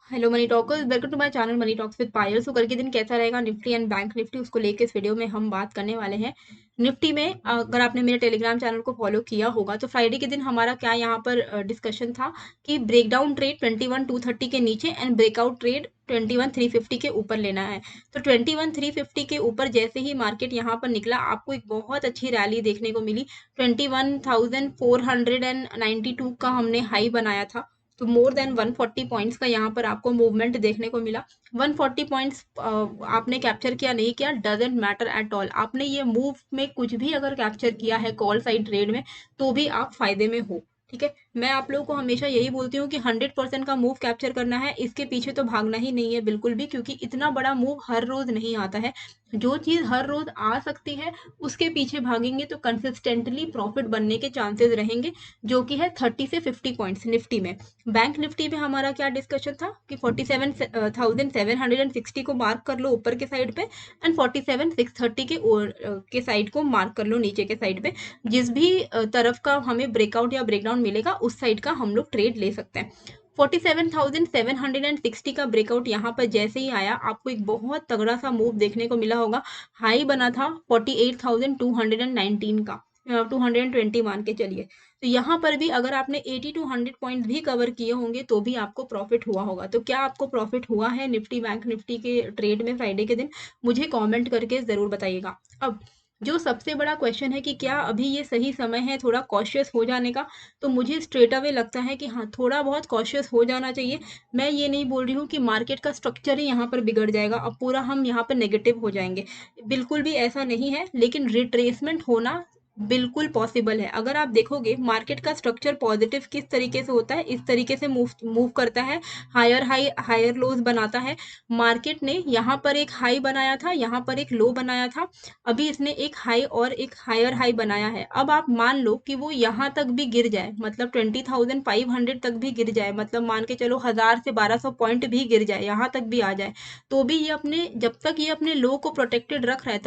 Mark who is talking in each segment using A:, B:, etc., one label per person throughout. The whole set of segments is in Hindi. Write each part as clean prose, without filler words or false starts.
A: Hello money talkers, welcome to my channel money talks with Payal. So कल के दिन कैसा रहेगा निफ्टी एंड बैंक निफ्टी, उसको लेके इस वीडियो में हम बात करने वाले हैं। निफ्टी में अगर आपने मेरे टेलीग्राम चैनल को फॉलो किया होगा तो फ्राइडे के दिन हमारा क्या यहाँ पर डिस्कशन था कि ब्रेकडाउन ट्रेड 21,230 के नीचे एंड ब्रेकआउट ट्रेड 21,350 के ऊपर लेना है। तो 21,350 के ऊपर जैसे ही मार्केट यहाँ पर निकला, आपको एक बहुत अच्छी रैली देखने को मिली। 21,492 का हमने हाई बनाया था, तो मोर देन 140 पॉइंट्स का यहाँ पर आपको मूवमेंट देखने को मिला। 140 पॉइंट्स आपने कैप्चर किया नहीं किया डजेंट मैटर एट ऑल। आपने ये मूव में कुछ भी अगर कैप्चर किया है कॉल साइड ट्रेड में, तो भी आप फायदे में हो। ठीक है, मैं आप लोगों को हमेशा यही बोलती हूँ कि 100% का मूव कैप्चर करना है, इसके पीछे तो भागना ही नहीं है बिल्कुल भी, क्योंकि इतना बड़ा मूव हर रोज नहीं आता है। जो चीज हर रोज आ सकती है उसके पीछे भागेंगे तो कंसिस्टेंटली प्रॉफिट बनने के चांसेस रहेंगे, जो कि है 30 से 50 पॉइंट्स निफ्टी में। बैंक निफ्टी में हमारा क्या डिस्कशन था कि 47,760 को मार्क कर लो ऊपर के साइड पे एंड 47,630 के साइड को मार्क कर लो नीचे के साइड पे। जिस भी तरफ का हमें ब्रेकआउट या ब्रेकडाउन मिलेगा उस साइड का हम लोग ट्रेड ले सकते हैं। 47,760 का ब्रेकआउट यहाँ पर जैसे ही आया, आपको एक बहुत तगड़ा सा मूव देखने को मिला होगा। हाई बना था 48,219 का, 220 मान के चलिए। तो यहाँ पर भी अगर आपने 80 टू 100 पॉइंट्स भी कवर किए होंगे तो भी आपको प्रॉफिट हुआ होगा। तो क्या आपको प्रॉफिट हुआ है निफ्टी बैंक निफ्टी के ट्रेड में फ्राइडे के दिन? मुझे कमेंट करके ज़रूर बताइएगा। अब जो सबसे बड़ा क्वेश्चन है कि क्या अभी ये सही समय है थोड़ा कॉशियस हो जाने का, तो मुझे स्ट्रेट अवे लगता है कि हाँ, थोड़ा बहुत कॉशियस हो जाना चाहिए। मैं ये नहीं बोल रही हूँ कि मार्केट का स्ट्रक्चर ही यहाँ पर बिगड़ जाएगा, अब पूरा हम यहाँ पर नेगेटिव हो जाएंगे, बिल्कुल भी ऐसा नहीं है। लेकिन रिट्रेसमेंट होना बिल्कुल पॉसिबल है। अगर आप देखोगे मार्केट का स्ट्रक्चर पॉजिटिव किस तरीके से होता है, इस तरीके से मूव मूव करता है, हायर हाई हायर लोज बनाता है। मार्केट ने यहाँ पर एक हाई बनाया था, यहाँ पर एक लो बनाया था, अभी इसने एक हाई और एक हायर हाई बनाया है। अब आप मान लो कि वो यहाँ तक भी गिर जाए, मतलब 20,500 तक भी गिर जाए, मतलब मान के चलो 1000 से 1200 पॉइंट भी गिर जाए, यहाँ तक भी आ जाए, तो भी ये अपने जब तक ये अपने लो को प्रोटेक्टेड रख रहा है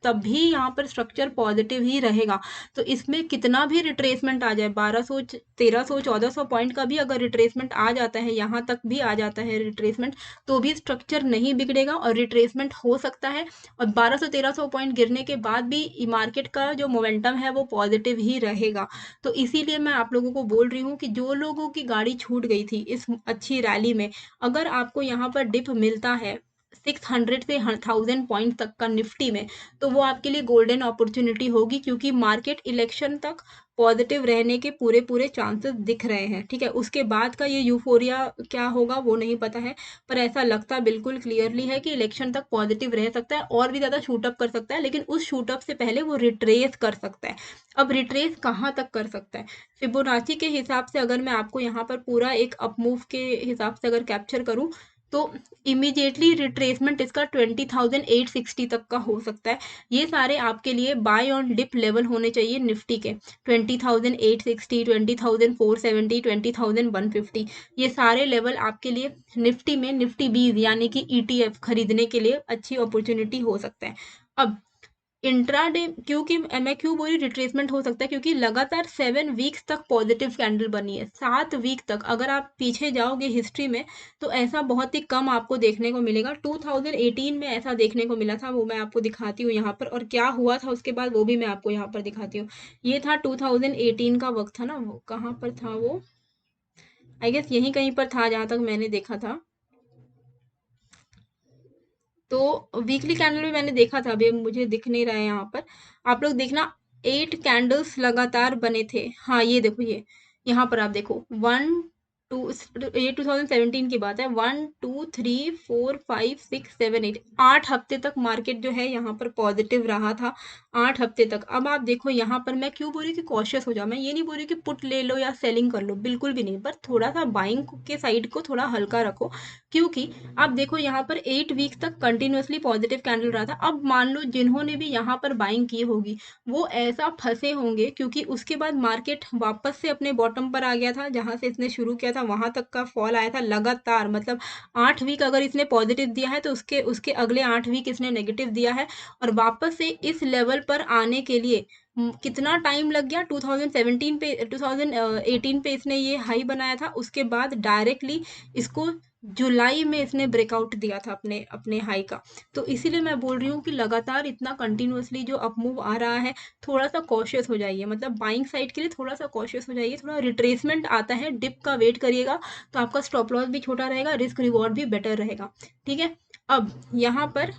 A: तभी यहाँ पर स्ट्रक्चर पॉजिटिव ही रहेगा। तो इसमें कितना भी रिट्रेसमेंट आ जाए, 1200 1300 1400 पॉइंट का भी अगर रिट्रेसमेंट आ जाता है, यहाँ तक भी आ जाता है रिट्रेसमेंट, तो भी स्ट्रक्चर नहीं बिगड़ेगा और रिट्रेसमेंट हो सकता है। और 1200-1300 पॉइंट गिरने के बाद भी मार्केट का जो मोमेंटम है वो पॉजिटिव ही रहेगा। तो इसीलिए मैं आप लोगों को बोल रही हूँ कि जो लोगों की गाड़ी छूट गई थी इस अच्छी रैली में, अगर आपको यहाँ पर डिप मिलता है 600 से 1000 पॉइंट तक का निफ्टी में, तो वो आपके लिए गोल्डन अपॉर्चुनिटी होगी, क्योंकि मार्केट इलेक्शन तक पॉजिटिव रहने के पूरे पूरे चांसेस दिख रहे हैं। ठीक है, उसके बाद का ये यूफोरिया क्या होगा वो नहीं पता है, पर ऐसा लगता बिल्कुल क्लियरली है कि इलेक्शन तक पॉजिटिव रह सकता है और भी ज़्यादा शूटअप कर सकता है, लेकिन उस शूटअप से पहले वो रिट्रेस कर सकता है। अब रिट्रेस कहाँ तक कर सकता है? फिबोनाची के हिसाब से अगर मैं आपको यहाँ पर पूरा एक अपमूव के हिसाब से अगर कैप्चर करूँ, तो इमीडिएटली रिट्रेसमेंट इसका 20,860 तक का हो सकता है। ये सारे आपके लिए बाय ऑन डिप लेवल होने चाहिए निफ्टी के, 20,860, 20,470, 20,150, ये सारे लेवल आपके लिए निफ्टी में निफ्टी 20 यानी कि ईटीएफ खरीदने के लिए अच्छी अपॉर्चुनिटी हो सकता है। अब इंट्राडे क्योंकि मैं क्यों बोली रिट्रेसमेंट हो सकता है, क्योंकि लगातार 7 वीक्स तक पॉजिटिव कैंडल बनी है, 7 वीक तक। अगर आप पीछे जाओगे हिस्ट्री में तो ऐसा बहुत ही कम आपको देखने को मिलेगा। 2018 में ऐसा देखने को मिला था, वो मैं आपको दिखाती हूँ यहाँ पर, और क्या हुआ था उसके बाद वो भी मैं आपको यहाँ पर दिखाती हूँ। ये था 2018 का वक्त था ना, वो कहाँ पर था वो, आई गेस यहीं कहीं पर था जहाँ तक मैंने देखा था। तो वीकली कैंडल भी मैंने देखा था, अभी मुझे दिख नहीं रहा है यहाँ पर, आप लोग देखना। 8 कैंडल्स लगातार बने थे। हाँ ये देखो, ये यहाँ पर आप देखो, 1 2, ये 2017 की बात है, 1 2 3 4 5 6 7 8, 8 हफ्ते तक मार्केट जो है यहाँ पर पॉजिटिव रहा था, 8 हफ्ते तक। अब आप देखो यहाँ पर मैं क्यों बोल रही हूँ कि कॉशियस हो जाओ, मैं ये नहीं बोल रही कि पुट ले लो या सेलिंग कर लो, बिल्कुल भी नहीं, पर थोड़ा सा बाइंग के साइड को थोड़ा हल्का रखो। क्योंकि आप देखो यहाँ पर 8 वीक तक कंटिन्यूअसली पॉजिटिव कैंडल रहा था। अब मान लो जिन्होंने भी यहाँ पर बाइंग की होगी वो ऐसा फंसे होंगे, क्योंकि उसके बाद मार्केट वापस से अपने बॉटम पर आ गया था, जहां से इसने शुरू किया था वहां तक का फॉल आया था लगातार, मतलब 8 वीक अगर इसने पॉजिटिव दिया है तो उसके उसके अगले 8 वीक इसने नेगेटिव दिया है। और वापस से इस लेवल पर आने के लिए कितना टाइम लग गया, 2017 पे 2018 पे इसने ये हाई बनाया था, उसके बाद डायरेक्टली इसको जुलाई में इसने ब्रेकआउट दिया था अपने अपने हाई का। तो इसीलिए मैं बोल रही हूँ कि लगातार इतना कंटिन्यूअसली जो अप मूव आ रहा है, थोड़ा सा कॉशियस हो जाइए, मतलब बाइंग साइड के लिए थोड़ा सा कॉशियस हो जाइए। थोड़ा रिट्रेसमेंट आता है, डिप का वेट करिएगा, तो आपका स्टॉप लॉस भी छोटा रहेगा, रिस्क रिवॉर्ड भी बेटर रहेगा। ठीक है, अब यहाँ पर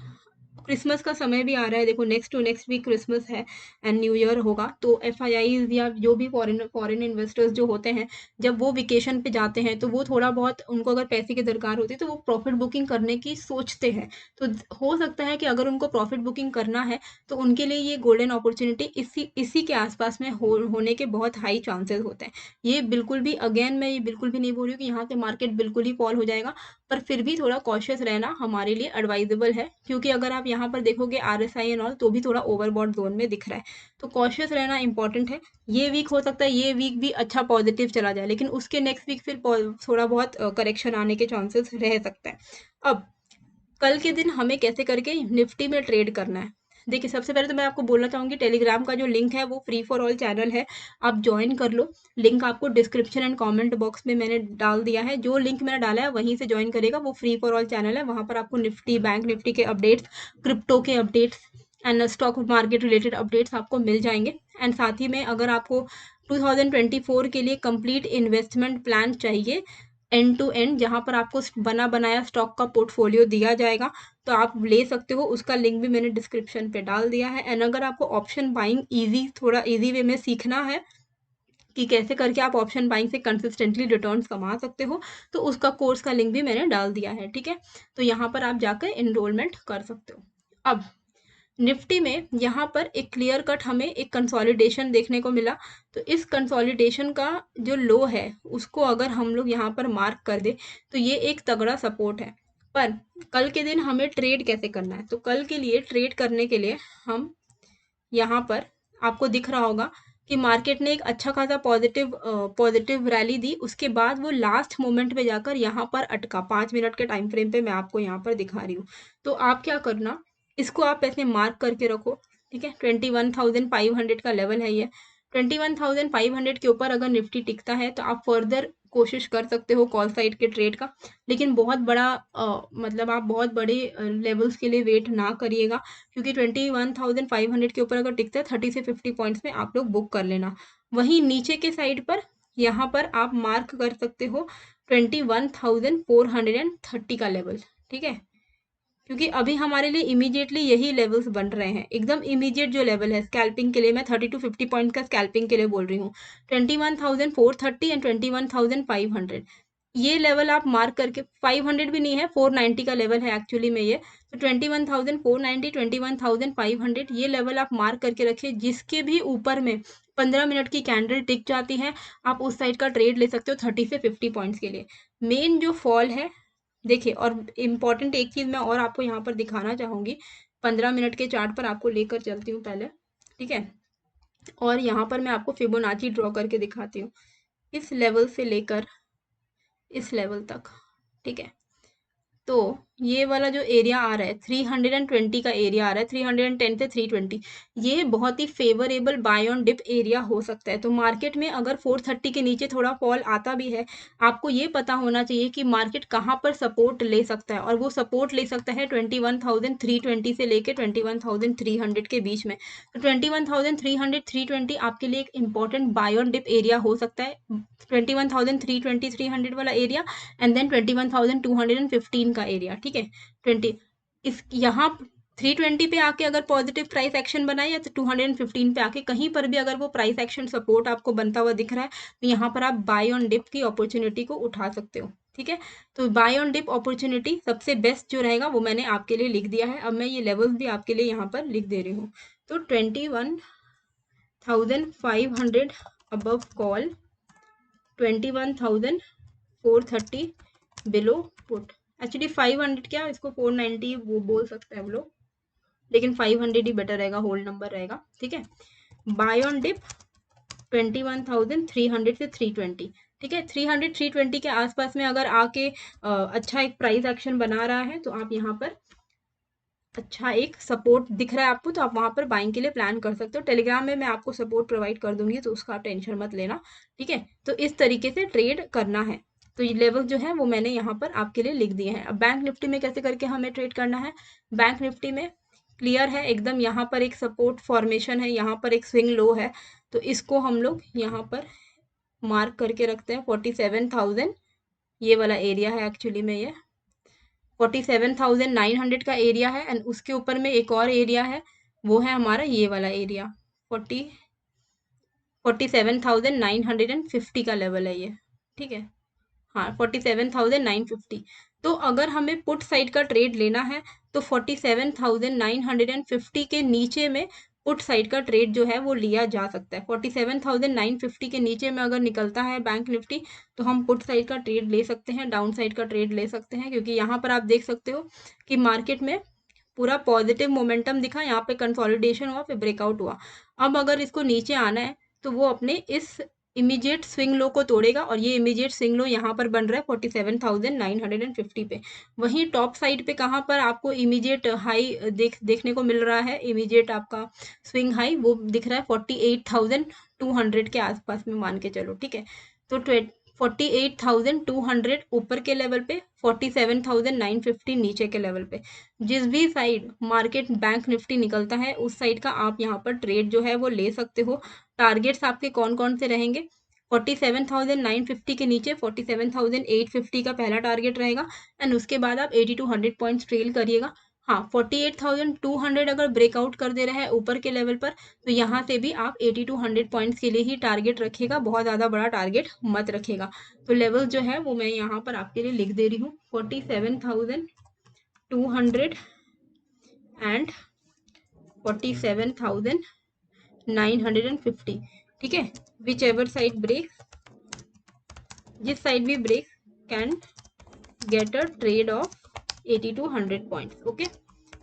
A: क्रिसमस का समय भी आ रहा है, देखो next to next week Christmas है एंड न्यू ईयर होगा। तो एफआईआईज या जो भी फॉरेन इन्वेस्टर्स जो होते हैं, जब वो वेकेशन पे जाते हैं तो वो थोड़ा बहुत, उनको अगर पैसे की दरकार होती है तो वो प्रॉफिट बुकिंग करने की सोचते हैं। तो हो सकता है कि अगर उनको प्रॉफिट बुकिंग करना है तो उनके लिए ये गोल्डन अपॉर्चुनिटी इसी इसी के आसपास में होने के बहुत हाई चांसेस होते हैं। ये बिल्कुल भी, अगेन मैं ये बिल्कुल भी नहीं बोल रही हूँ कि यहाँ से मार्केट बिल्कुल ही फॉल हो जाएगा, पर फिर भी थोड़ा कॉशियस रहना हमारे लिए एडवाइजेबल है, क्योंकि अगर आप यहाँ पर देखोगे आरएसआई एंड ऑल तो भी थोड़ा ओवरबॉट जोन में दिख रहा है। तो कॉशियस रहना इंपॉर्टेंट है। ये वीक हो सकता है ये वीक भी अच्छा पॉजिटिव चला जाए, लेकिन उसके नेक्स्ट वीक फिर थोड़ा बहुत करेक्शन आने के चांसेस रह सकते हैं। अब कल के दिन हमें कैसे करके निफ्टी में ट्रेड करना है, देखिए सबसे पहले तो मैं आपको बोलना चाहूंगी टेलीग्राम का जो लिंक है वो फ्री फॉर ऑल चैनल है, आप ज्वाइन कर लो। लिंक आपको डिस्क्रिप्शन एंड कमेंट बॉक्स में मैंने डाल दिया है, जो लिंक मैंने डाला है वहीं से ज्वाइन करेगा। वो फ्री फॉर ऑल चैनल है, वहां पर आपको निफ्टी बैंक निफ्टी के अपडेट्स, क्रिप्टो के updates and stock market related updates आपको मिल जाएंगे। एंड साथ ही में अगर आपको 2024 के लिए कंप्लीट इन्वेस्टमेंट प्लान चाहिए एंड टू एंड, जहां पर आपको बना बनाया स्टॉक का पोर्टफोलियो दिया जाएगा, तो आप ले सकते हो। उसका लिंक भी मैंने डिस्क्रिप्शन पे डाल दिया है। एंड अगर आपको ऑप्शन बाइंग इजी, थोड़ा इजी वे में सीखना है कि कैसे करके आप ऑप्शन बाइंग से कंसिस्टेंटली रिटर्न्स कमा सकते हो, तो उसका कोर्स का लिंक भी मैंने डाल दिया है। ठीक है, तो यहाँ पर आप जाकर इनरोलमेंट कर सकते हो। अब निफ्टी में यहाँ पर एक क्लियर कट हमें एक कंसोलिडेशन देखने को मिला। तो इस कंसोलिडेशन का जो लो है उसको अगर हम लोग यहाँ पर मार्क कर दे तो ये एक तगड़ा सपोर्ट है। पर कल के दिन हमें ट्रेड कैसे करना है, तो कल के लिए ट्रेड करने के लिए हम यहाँ पर, आपको दिख रहा होगा कि मार्केट ने एक अच्छा खासा पॉजिटिव रैली दी, उसके बाद वो लास्ट मोमेंट पे जाकर यहाँ पर अटका। 5 मिनट के टाइम फ्रेम पे मैं आपको यहाँ पर दिखा रही हूँ। तो आप क्या करना, इसको आप ऐसे मार्क करके रखो। ठीक है, 21,500 का लेवल है ये। 21,500 के ऊपर अगर निफ्टी टिकता है तो आप फर्दर कोशिश कर सकते हो कॉल साइड के ट्रेड का, लेकिन बहुत बड़ा मतलब आप बहुत बड़े लेवल्स के लिए वेट ना करिएगा, क्योंकि 21,500 के ऊपर अगर टिकता है 30 से 50 पॉइंट्स में आप लोग बुक कर लेना। वहीं नीचे के साइड पर यहाँ पर आप मार्क कर सकते हो 21,430 का लेवल। ठीक है, क्योंकि अभी हमारे लिए इमीडिएटली यही लेवल्स बन रहे हैं, एकदम इमीडिएट जो लेवल है स्कैल्पिंग के लिए, मैं 30 to 50 पॉइंट का स्कैल्पिंग के लिए बोल रही हूँ। 21,430 एंड 21,500 ये लेवल आप मार्क करके, 500 भी नहीं है, 490 का लेवल है एक्चुअली में ये। तो 21,490 21,500 ये लेवल आप मार्क करके रखिए। जिसके भी ऊपर में 15 मिनट की कैंडल टिक जाती है, आप उस साइड का ट्रेड ले सकते हो 30 से 50 पॉइंट्स के लिए। मेन जो फॉल है, देखिए, और इम्पॉर्टेंट एक चीज़ मैं और आपको यहाँ पर दिखाना चाहूँगी, 15 मिनट के चार्ट पर आपको लेकर चलती हूँ पहले। ठीक है, और यहाँ पर मैं आपको फिबोनाची ड्रॉ करके दिखाती हूँ, इस लेवल से लेकर इस लेवल तक। ठीक है, तो ये वाला जो एरिया आ रहा है 320 का एरिया आ रहा है, 310 से 320, ये बहुत ही favourable buy on dip area हो सकता है। तो मार्केट में अगर 430 के नीचे थोड़ा फॉल आता भी है, आपको ये पता होना चाहिए कि मार्केट कहाँ पर सपोर्ट ले सकता है, और वो सपोर्ट ले सकता है 21,320 से लेके 21,300 के बीच में। तो 21,300 320 आपके लिए एक important buy on dip area हो सकता है, 21,320 300 वाला एरिया, एंड देन 21,215 का एरिया। ठीक है, 20 इस यहाँ 320 पे आके अगर पॉजिटिव प्राइस एक्शन बनाए, या तो 215 पे आके कहीं पर भी अगर वो प्राइस एक्शन सपोर्ट आपको बनता हुआ दिख रहा है, तो यहाँ पर आप बाय ऑन डिप की अपॉर्चुनिटी को उठा सकते हो। ठीक है, तो बाय ऑन डिप अपॉर्चुनिटी सबसे बेस्ट जो रहेगा वो मैंने आपके लिए लिख दिया है। अब मैं ये लेवल्स भी आपके लिए यहाँ पर लिख दे रही हूँ। तो 21,500 above call, 21,430 below put. Actually 500 क्या, इसको 490 वो बोल सकते हैं हम लोग, लेकिन 500 ही बेटर रहेगा, होल्ड नंबर रहेगा। ठीक है, बाय ऑन डिप 21,300 से 320। ठीक है, 300 320 के आसपास में अगर आके अच्छा एक प्राइस एक्शन बना रहा है, तो आप यहाँ पर अच्छा एक सपोर्ट दिख रहा है आपको, तो आप वहां पर बाइंग के लिए प्लान कर सकते हो। टेलीग्राम में मैं आपको सपोर्ट प्रोवाइड कर दूंगी, तो उसका टेंशन मत लेना। ठीक है, तो इस तरीके से ट्रेड करना है। तो ये लेवल जो है वो मैंने यहाँ पर आपके लिए लिख दिए हैं। अब बैंक निफ्टी में कैसे करके हमें ट्रेड करना है, बैंक निफ्टी में क्लियर है एकदम, यहाँ पर एक सपोर्ट फॉर्मेशन है, यहाँ पर एक स्विंग लो है, तो इसको हम लोग यहाँ पर मार्क करके रखते हैं 47,000, ये वाला एरिया है एक्चुअली में, ये 47,900 का एरिया है, एंड उसके ऊपर में एक और एरिया है, वो है हमारा ये वाला एरिया 47,950 का लेवल है ये, ठीक है, हाँ 47,950। तो अगर हमें पुट साइड का ट्रेड लेना है तो 47,950 के नीचे में पुट साइड का ट्रेड जो है वो लिया जा सकता है। 47,950 के नीचे में अगर निकलता है बैंक निफ्टी तो हम पुट साइड का ट्रेड ले सकते हैं, डाउन साइड का ट्रेड ले सकते हैं, क्योंकि यहाँ पर आप देख सकते हो कि मार्केट में पूरा पॉजिटिव मोमेंटम दिखा, यहाँ पे कंसोलिडेशन हुआ, फिर ब्रेकआउट हुआ। अब अगर इसको नीचे आना है तो वो अपने इस इमीडिएट स्विंग लो को तोड़ेगा, और ये इमीडिएट स्विंग लो यहाँ पर बन रहा है 47,950 पे। वहीं टॉप साइड पे कहाँ पर आपको इमीडिएट हाई देखने को मिल रहा है, इमीडिएट आपका स्विंग हाई वो दिख रहा है 48,200 के आसपास में, मान के चलो, ठीक है। तो 48,200 ऊपर के लेवल पे, 47,950 नीचे के लेवल पे। जिस भी साइड मार्केट बैंक निफ्टी निकलता है उस साइड का आप यहाँ पर ट्रेड जो है वो ले सकते हो। टारगेट्स आपके कौन कौन से रहेंगे, 47,950 के नीचे 47,850 का पहला टारगेट रहेगा, एंड उसके बाद आप 80 to 100 पॉइंट्स ट्रेल करिएगा। हाँ, 48,200 अगर ब्रेकआउट कर दे रहा है ऊपर के लेवल पर तो यहाँ से भी आप 80 to 100 पॉइंट्स के लिए ही टारगेट रखिएगा, बहुत ज़्यादा बड़ा टारगेट मत रखिएगा। तो लेवल जो है वो मैं यहाँ पर आपके लिए लिख दे रही हूँ, 47,200 एंड 47,950, ठीक है। विच एवर साइड ब्रेक, जिस साइड भी break can get a trade of 80 to 100 points, okay.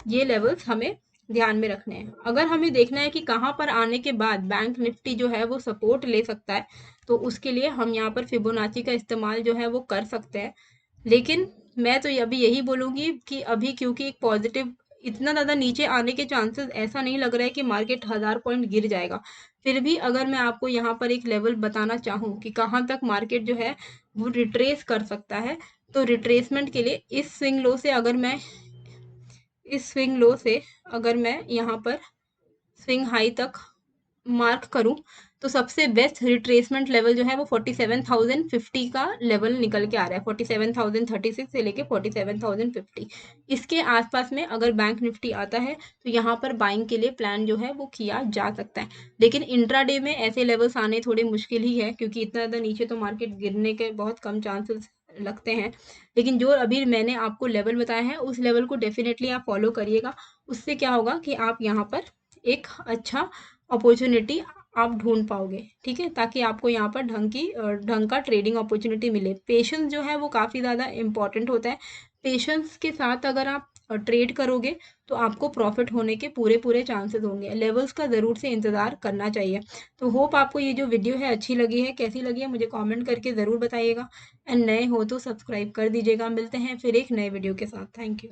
A: ये लेवल्स हमें ध्यान में रखने हैं। अगर हमें देखना है कि कहाँ पर आने के बाद बैंक निफ्टी जो है वो सपोर्ट ले सकता है तो उसके लिए हम यहाँ पर फिबोनाची का इस्तेमाल जो है वो कर सकते हैं, लेकिन मैं तो अभी यही बोलूँगी कि अभी क्योंकि एक पॉजिटिव इतना ज़्यादा नीचे आने के चांसेस ऐसा नहीं लग रहा है कि मार्केट 1000 पॉइंट गिर जाएगा। फिर भी अगर मैं आपको यहाँ पर एक लेवल बताना चाहूँ कि कहाँ तक मार्केट जो है वो रिट्रेस कर सकता है, तो रिट्रेसमेंट के लिए इस स्विंग लो से अगर मैं यहाँ पर स्विंग हाई तक मार्क करूं तो सबसे बेस्ट रिट्रेसमेंट लेवल जो है वो 47,050 का लेवल निकल के आ रहा है, 47,036 से लेके 47,050। इसके आसपास में अगर बैंक निफ्टी आता है तो यहाँ पर बाइंग के लिए प्लान जो है वो किया जा सकता है, लेकिन इंट्राडे में ऐसे लेवल्स आने थोड़े मुश्किल ही है, क्योंकि इतना ज़्यादा नीचे तो मार्केट गिरने के बहुत कम चांसेस लगते हैं। लेकिन जो अभी मैंने आपको लेवल बताया है उस लेवल को डेफिनेटली आप फॉलो करिएगा। उससे क्या होगा कि आप यहाँ पर एक अच्छा अपॉर्चुनिटी आप ढूंढ पाओगे, ठीक है, ताकि आपको यहाँ पर ढंग का ट्रेडिंग अपॉर्चुनिटी मिले। पेशेंस जो है वो काफ़ी ज़्यादा इंपॉर्टेंट होता है। पेशेंस के साथ अगर आप ट्रेड करोगे तो आपको प्रॉफिट होने के पूरे चांसेस होंगे। लेवल्स का ज़रूर से इंतज़ार करना चाहिए। तो होप आपको ये जो वीडियो है अच्छी लगी है, कैसी लगी है मुझे कमेंट करके ज़रूर बताइएगा, एंड नए हो तो सब्सक्राइब कर दीजिएगा। मिलते हैं फिर एक नए वीडियो के साथ। Thank you.